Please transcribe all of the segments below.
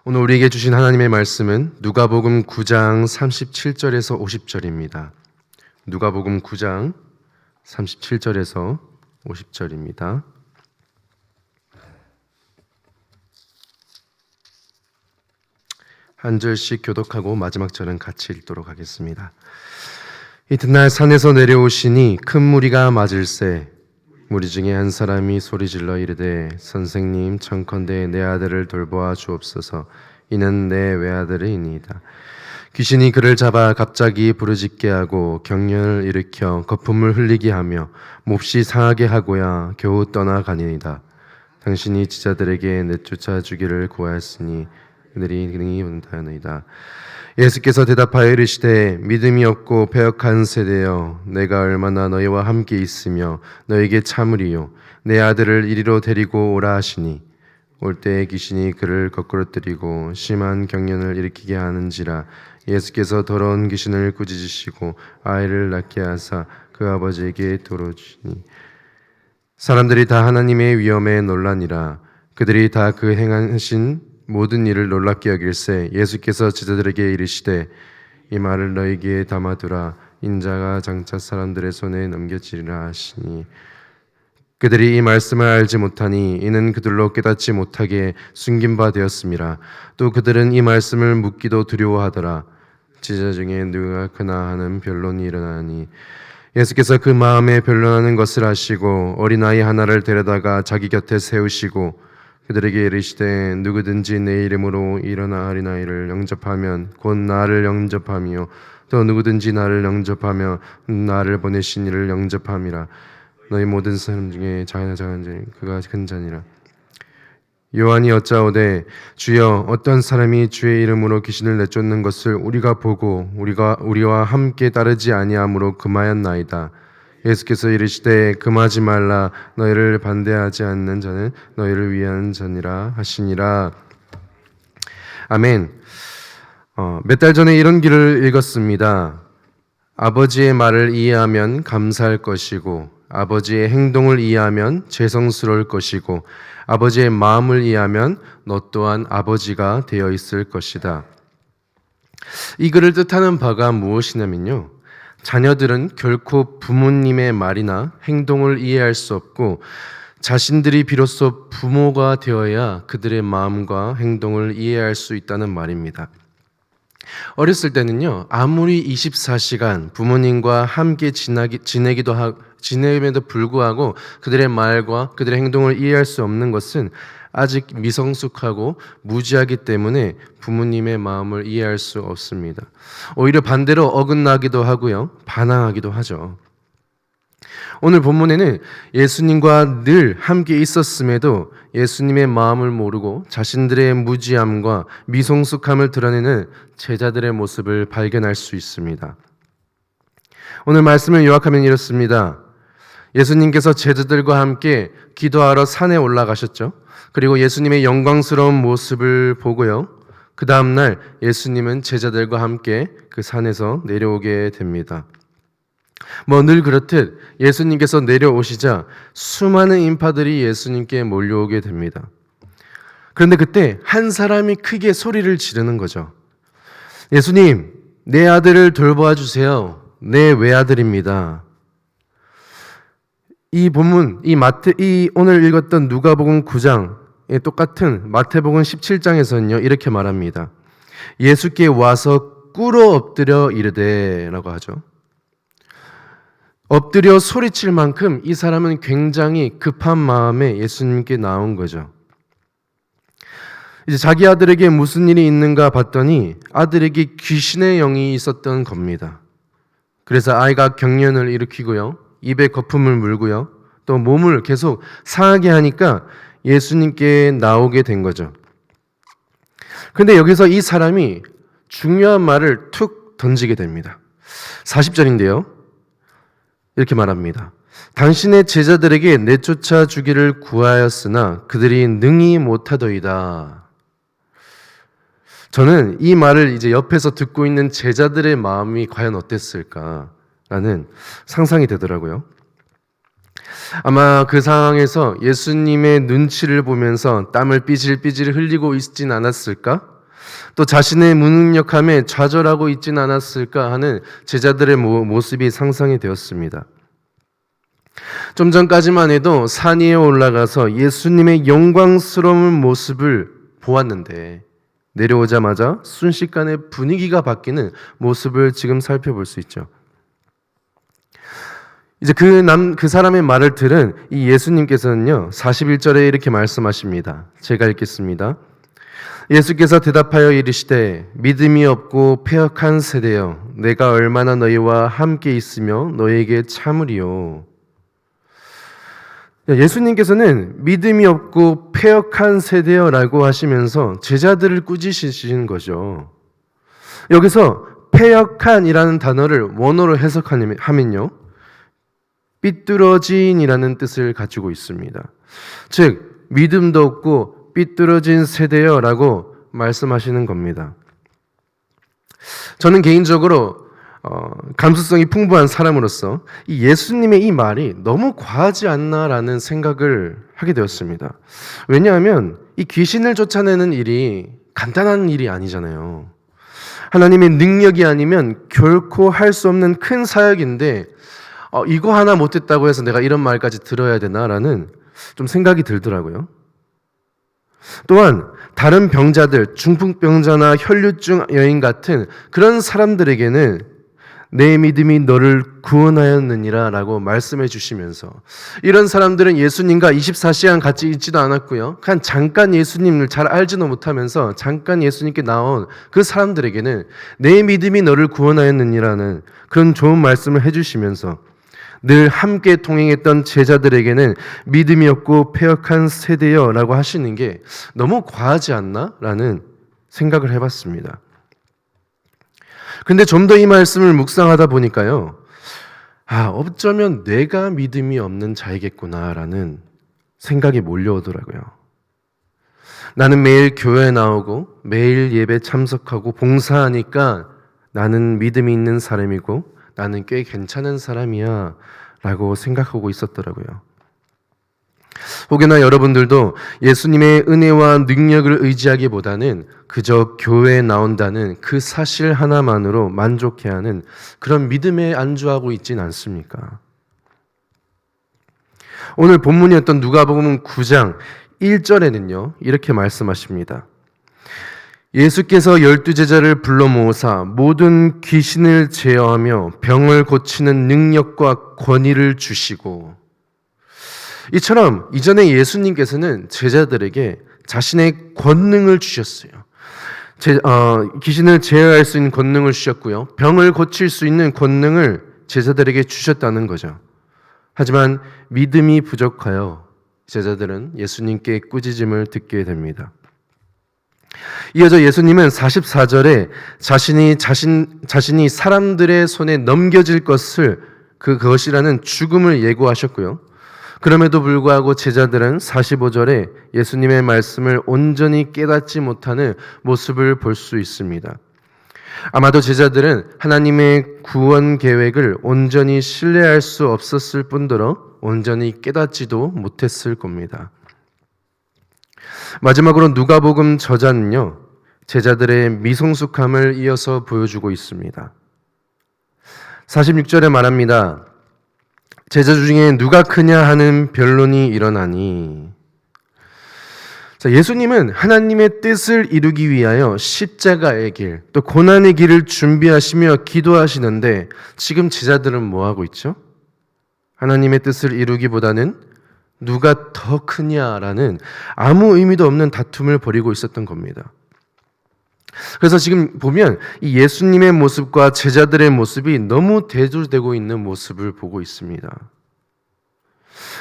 오늘 우리에게 주신 하나님의 말씀은 누가복음 9장 37절에서 50절입니다. 누가복음 9장 37절에서 50절입니다. 한 절씩 교독하고 마지막 절은 같이 읽도록 하겠습니다. 이튿날 산에서 내려오시니 큰 무리가 맞을세 무리 중에 한 사람이 소리질러 이르되 선생님 청컨대 내 아들을 돌보아 주옵소서. 이는 내 외아들이니이다. 귀신이 그를 잡아 갑자기 부르짖게 하고 경련을 일으켜 거품을 흘리게 하며 몹시 상하게 하고야 겨우 떠나가니이다. 당신이 지자들에게 내쫓아 주기를 구하였으니 그들이 능히 온다니이다. 예수께서 대답하여 이르시되 믿음이 없고 배역한 세대여, 내가 얼마나 너희와 함께 있으며 너희에게 참으리요. 내 아들을 이리로 데리고 오라 하시니 올 때에 귀신이 그를 거꾸러뜨리고 심한 경련을 일으키게 하는지라. 예수께서 더러운 귀신을 꾸짖으시고 아이를 낳게 하사 그 아버지에게 돌어주시니 사람들이 다 하나님의 위엄에 놀라니라. 그들이 다 그 행하신 모든 일을 놀랍게 여길세 예수께서 제자들에게 이르시되 이 말을 너희에게 담아두라. 인자가 장차 사람들의 손에 넘겨지리라 하시니 그들이 이 말씀을 알지 못하니 이는 그들로 깨닫지 못하게 숨긴 바 되었음이라. 또 그들은 이 말씀을 묻기도 두려워하더라. 제자 중에 누가 그나 하는 변론이 일어나니 예수께서 그 마음에 변론하는 것을 아시고 어린아이 하나를 데려다가 자기 곁에 세우시고 그들에게 이르시되 누구든지 내 이름으로 일어나 어린아이를 영접하면 곧 나를 영접하며 또 누구든지 나를 영접하며 나를 보내신 이를 영접함이라. 너희 모든 사람 중에 작은 자는 그가 큰 자니라. 요한이 여짜오되 주여 어떤 사람이 주의 이름으로 귀신을 내쫓는 것을 우리가 보고 우리와 함께 따르지 아니함으로 금하였나이다. 예수께서 이르시되 금하지 말라. 너희를 반대하지 않는 자는 너희를 위한 자니라 하시니라. 아멘. 몇 달 전에 이런 글을 읽었습니다. 아버지의 말을 이해하면 감사할 것이고 아버지의 행동을 이해하면 죄성스러울 것이고 아버지의 마음을 이해하면 너 또한 아버지가 되어 있을 것이다. 이 글을 뜻하는 바가 무엇이냐면요, 자녀들은 결코 부모님의 말이나 행동을 이해할 수 없고 자신들이 비로소 부모가 되어야 그들의 마음과 행동을 이해할 수 있다는 말입니다. 어렸을 때는요, 아무리 24시간 부모님과 함께 지내임에도 불구하고 그들의 말과 그들의 행동을 이해할 수 없는 것은 아직 미성숙하고 무지하기 때문에 부모님의 마음을 이해할 수 없습니다. 오히려 반대로 어긋나기도 하고요, 반항하기도 하죠. 오늘 본문에는 예수님과 늘 함께 있었음에도 예수님의 마음을 모르고 자신들의 무지함과 미성숙함을 드러내는 제자들의 모습을 발견할 수 있습니다. 오늘 말씀을 요약하면 이렇습니다. 예수님께서 제자들과 함께 기도하러 산에 올라가셨죠. 그리고 예수님의 영광스러운 모습을 보고요, 그 다음날 예수님은 제자들과 함께 그 산에서 내려오게 됩니다. 늘 그렇듯 예수님께서 내려오시자 수많은 인파들이 예수님께 몰려오게 됩니다. 그런데 그때 한 사람이 크게 소리를 지르는 거죠. 예수님, 내 아들을 돌보아 주세요. 내 외아들입니다. 이 본문, 오늘 읽었던 누가복음 9장에 똑같은 마태복음 17장에서는요, 이렇게 말합니다. 예수께 와서 꿇어 엎드려 이르되 라고 하죠. 엎드려 소리칠 만큼 이 사람은 굉장히 급한 마음에 예수님께 나온 거죠. 이제 자기 아들에게 무슨 일이 있는가 봤더니 아들에게 귀신의 영이 있었던 겁니다. 그래서 아이가 경련을 일으키고요, 입에 거품을 물고요, 또 몸을 계속 상하게 하니까 예수님께 나오게 된 거죠. 그런데 여기서 이 사람이 중요한 말을 툭 던지게 됩니다. 40절인데요. 이렇게 말합니다. 당신의 제자들에게 내쫓아 주기를 구하였으나 그들이 능히 못하더이다. 저는 이 말을 이제 옆에서 듣고 있는 제자들의 마음이 과연 어땠을까라는 상상이 되더라고요. 아마 그 상황에서 예수님의 눈치를 보면서 땀을 삐질삐질 흘리고 있진 않았을까? 또 자신의 무능력함에 좌절하고 있진 않았을까 하는 제자들의 모습이 상상이 되었습니다. 좀 전까지만 해도 산 위에 올라가서 예수님의 영광스러운 모습을 보았는데 내려오자마자 순식간에 분위기가 바뀌는 모습을 지금 살펴볼 수 있죠. 이제 그 사람의 말을 들은 이 예수님께서는요, 41절에 이렇게 말씀하십니다. 제가 읽겠습니다. 예수께서 대답하여 이르시되 믿음이 없고 패역한 세대여 내가 얼마나 너희와 함께 있으며 너희에게 참으리요. 예수님께서는 믿음이 없고 패역한 세대여라고 하시면서 제자들을 꾸짖으시는 거죠. 여기서 패역한이라는 단어를 원어로 해석하면요, 삐뚤어진이라는 뜻을 가지고 있습니다. 즉 믿음도 없고 삐뚤어진 세대여라고 말씀하시는 겁니다. 저는 개인적으로 감수성이 풍부한 사람으로서 이 예수님의 이 말이 너무 과하지 않나라는 생각을 하게 되었습니다. 왜냐하면 이 귀신을 쫓아내는 일이 간단한 일이 아니잖아요. 하나님의 능력이 아니면 결코 할 수 없는 큰 사역인데 이거 하나 못했다고 해서 내가 이런 말까지 들어야 되나라는 좀 생각이 들더라고요. 또한 다른 병자들, 중풍병자나 혈류증 여인 같은 그런 사람들에게는 내 믿음이 너를 구원하였느니라 라고 말씀해 주시면서 이런 사람들은 예수님과 24시간 같이 있지도 않았고요. 그냥 잠깐 예수님을 잘 알지도 못하면서 잠깐 예수님께 나온 그 사람들에게는 내 믿음이 너를 구원하였느니라는 그런 좋은 말씀을 해주시면서 늘 함께 동행했던 제자들에게는 믿음이 없고 패역한 세대여 라고 하시는 게 너무 과하지 않나? 라는 생각을 해봤습니다. 근데 좀 더 이 말씀을 묵상하다 보니까요, 어쩌면 내가 믿음이 없는 자이겠구나 라는 생각이 몰려오더라고요. 나는 매일 교회에 나오고 매일 예배 참석하고 봉사하니까 나는 믿음이 있는 사람이고 나는 꽤 괜찮은 사람이야 라고 생각하고 있었더라고요. 혹여나 여러분들도 예수님의 은혜와 능력을 의지하기보다는 그저 교회에 나온다는 그 사실 하나만으로 만족해하는 그런 믿음에 안주하고 있진 않습니까? 오늘 본문이었던 누가복음 9장 1절에는요 이렇게 말씀하십니다. 예수께서 12제자를 불러 모으사 모든 귀신을 제어하며 병을 고치는 능력과 권위를 주시고, 이처럼 이전에 예수님께서는 제자들에게 자신의 권능을 주셨어요. 귀신을 제어할 수 있는 권능을 주셨고요. 병을 고칠 수 있는 권능을 제자들에게 주셨다는 거죠. 하지만 믿음이 부족하여 제자들은 예수님께 꾸짖음을 듣게 됩니다. 이어져 예수님은 44절에 자신이 사람들의 손에 넘겨질 그것이라는 죽음을 예고하셨고요. 그럼에도 불구하고 제자들은 45절에 예수님의 말씀을 온전히 깨닫지 못하는 모습을 볼 수 있습니다. 아마도 제자들은 하나님의 구원 계획을 온전히 신뢰할 수 없었을 뿐더러 온전히 깨닫지도 못했을 겁니다. 마지막으로 누가복음 저자는요, 제자들의 미성숙함을 이어서 보여주고 있습니다. 46절에 말합니다. 제자 중에 누가 크냐 하는 변론이 일어나니. 예수님은 하나님의 뜻을 이루기 위하여 십자가의 길, 또 고난의 길을 준비하시며 기도하시는데 지금 제자들은 뭐 하고 있죠? 하나님의 뜻을 이루기보다는 누가 더 크냐라는 아무 의미도 없는 다툼을 벌이고 있었던 겁니다. 그래서 지금 보면 이 예수님의 모습과 제자들의 모습이 너무 대조되고 있는 모습을 보고 있습니다.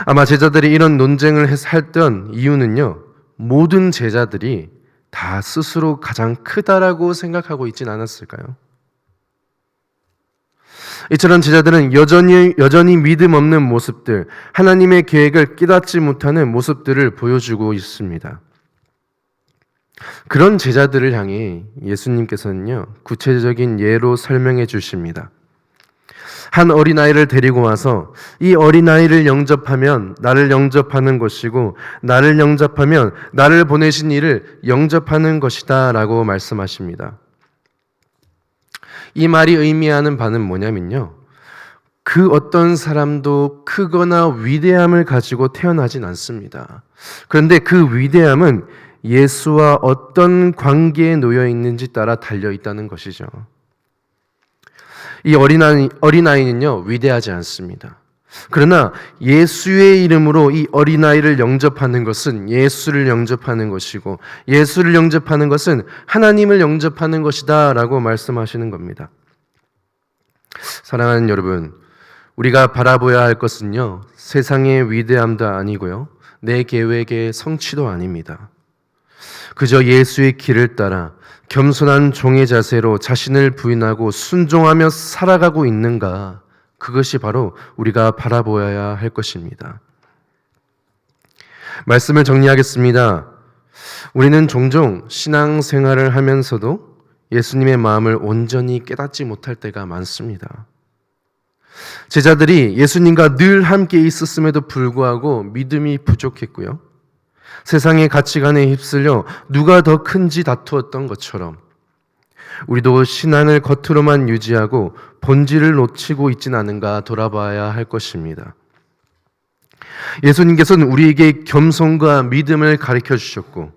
아마 제자들이 이런 논쟁을 했던 이유는요, 모든 제자들이 다 스스로 가장 크다라고 생각하고 있진 않았을까요? 이처럼 제자들은 여전히 믿음 없는 모습들, 하나님의 계획을 깨닫지 못하는 모습들을 보여주고 있습니다. 그런 제자들을 향해 예수님께서는요, 구체적인 예로 설명해 주십니다. 한 어린아이를 데리고 와서 이 어린아이를 영접하면 나를 영접하는 것이고 나를 영접하면 나를 보내신 이를 영접하는 것이다 라고 말씀하십니다. 이 말이 의미하는 바는 뭐냐면요, 그 어떤 사람도 크거나 위대함을 가지고 태어나진 않습니다. 그런데 그 위대함은 예수와 어떤 관계에 놓여 있는지 따라 달려 있다는 것이죠. 이 어린아이는요, 위대하지 않습니다. 그러나 예수의 이름으로 이 어린아이를 영접하는 것은 예수를 영접하는 것이고, 예수를 영접하는 것은 하나님을 영접하는 것이다 라고 말씀하시는 겁니다. 사랑하는 여러분, 우리가 바라보아야 할 것은요, 세상의 위대함도 아니고요, 내 계획의 성취도 아닙니다. 그저 예수의 길을 따라 겸손한 종의 자세로 자신을 부인하고 순종하며 살아가고 있는가, 그것이 바로 우리가 바라보아야 할 것입니다. 말씀을 정리하겠습니다. 우리는 종종 신앙생활을 하면서도 예수님의 마음을 온전히 깨닫지 못할 때가 많습니다. 제자들이 예수님과 늘 함께 있었음에도 불구하고 믿음이 부족했고요, 세상의 가치관에 휩쓸려 누가 더 큰지 다투었던 것처럼 우리도 신앙을 겉으로만 유지하고 본질을 놓치고 있진 않은가 돌아봐야 할 것입니다. 예수님께서는 우리에게 겸손과 믿음을 가르쳐 주셨고,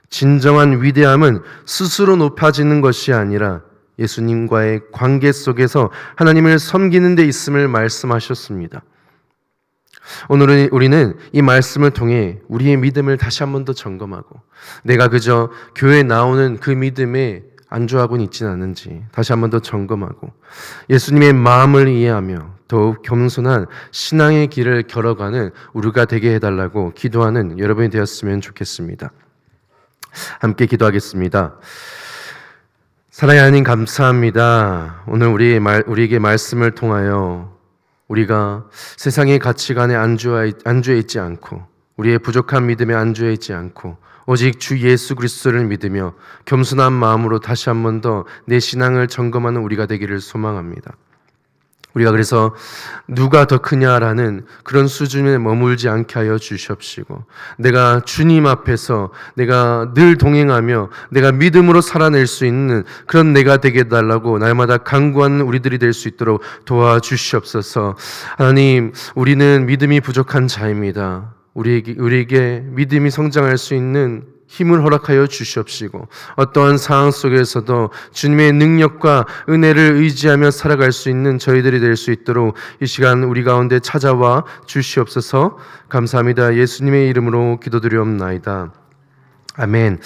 진정한 위대함은 스스로 높아지는 것이 아니라 예수님과의 관계 속에서 하나님을 섬기는 데 있음을 말씀하셨습니다. 오늘은 우리는 이 말씀을 통해 우리의 믿음을 다시 한 번 더 점검하고, 내가 그저 교회에 나오는 그 믿음에 안주하고는 있지는 않은지 다시 한 번 더 점검하고, 예수님의 마음을 이해하며 더욱 겸손한 신앙의 길을 걸어가는 우리가 되게 해달라고 기도하는 여러분이 되었으면 좋겠습니다. 함께 기도하겠습니다. 사랑의 하나님, 감사합니다. 오늘 우리에게 말씀을 통하여 우리가 세상의 가치관에 안주해 있지 않고, 우리의 부족한 믿음에 안주해 있지 않고, 오직 주 예수 그리스도를 믿으며 겸손한 마음으로 다시 한 번 더 내 신앙을 점검하는 우리가 되기를 소망합니다. 우리가 그래서 누가 더 크냐라는 그런 수준에 머물지 않게 하여 주시옵시고, 내가 주님 앞에서 내가 늘 동행하며 내가 믿음으로 살아낼 수 있는 그런 내가 되게 해달라고 날마다 간구하는 우리들이 될 수 있도록 도와주시옵소서. 하나님, 우리는 믿음이 부족한 자입니다. 우리에게 믿음이 성장할 수 있는 힘을 허락하여 주시옵시고, 어떠한 상황 속에서도 주님의 능력과 은혜를 의지하며 살아갈 수 있는 저희들이 될 수 있도록 이 시간 우리 가운데 찾아와 주시옵소서. 감사합니다. 예수님의 이름으로 기도드리옵나이다. 아멘.